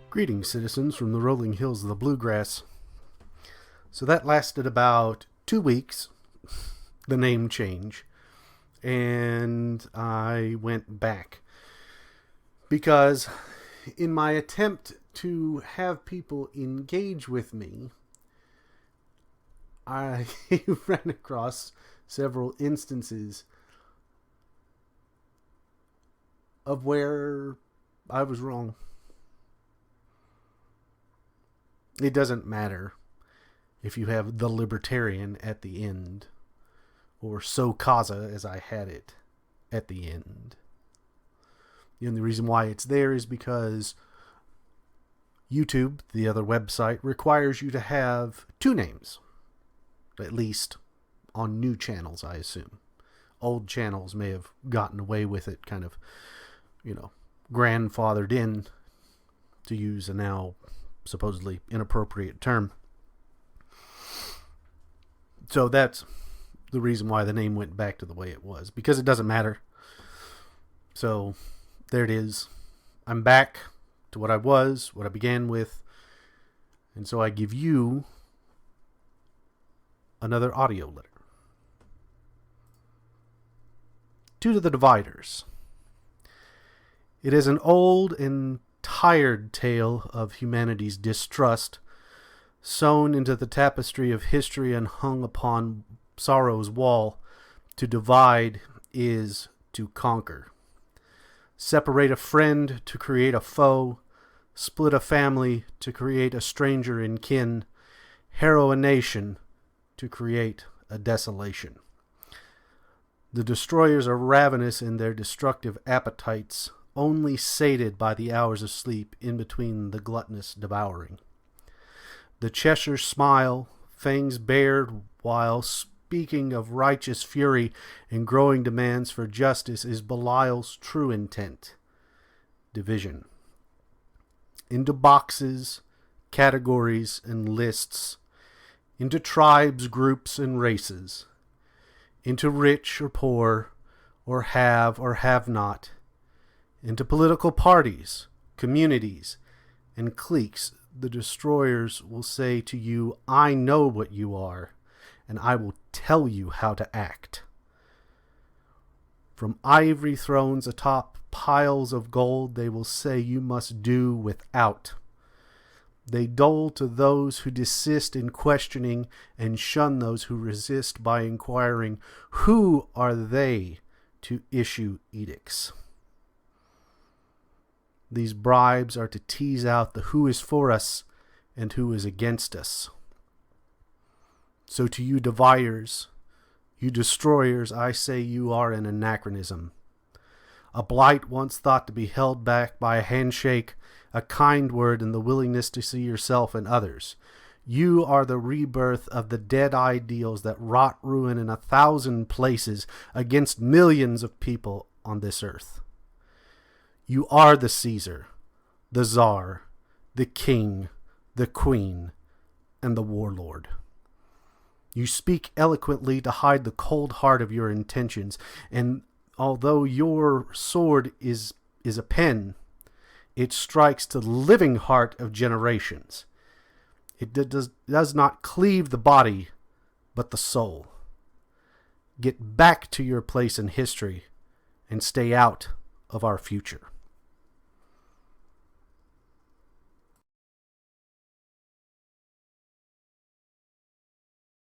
Greetings, citizens from the rolling hills of the bluegrass. So that lasted about 2 weeks, the name change, and I went back because in my attempt to have people engage with me, I ran across several instances of where I was wrong. It doesn't matter if you have the libertarian at the end or so causa as I had it at the end. The only reason why it's there is because YouTube, the other website, requires you to have two names, at least on new channels, I assume. Old channels may have gotten away with it, kind of, grandfathered in, to use a now supposedly inappropriate term. So that's the reason why the name went back to the way it was, because it doesn't matter. So there it is. I'm back to what I was, what I began with, and so I give you another audio letter. To the dividers. It is an old and tired tale of humanity's distrust, sewn into the tapestry of history and hung upon sorrow's wall. To divide is to conquer. Separate a friend to create a foe, split a family to create a stranger in kin, harrow a nation to create a desolation. The destroyers are ravenous in their destructive appetites, only sated by the hours of sleep in between the gluttonous devouring. The Cheshire smile, fangs bared, while speaking of righteous fury and growing demands for justice, is Belial's true intent: division. Into boxes, categories, and lists, into tribes, groups, and races, into rich or poor, or have not, into political parties, communities, and cliques. The destroyers will say to you, I know what you are, and I will tell you how to act. From ivory thrones atop piles of gold, they will say you must do without. They dole to those who desist in questioning and shun those who resist by inquiring. Who are they to issue edicts? These bribes are to tease out the who is for us and who is against us. So to you dividers, you destroyers, I say you are an anachronism. A blight once thought to be held back by a handshake, a kind word, and the willingness to see yourself and others. You are the rebirth of the dead ideals that wrought ruin in 1,000 places against millions of people on this earth. You are the Caesar, the Tsar, the King, the Queen, and the Warlord. You speak eloquently to hide the cold heart of your intentions, and although your sword is a pen, it strikes to the living heart of generations. It does not cleave the body, but the soul. Get back to your place in history and stay out of our future.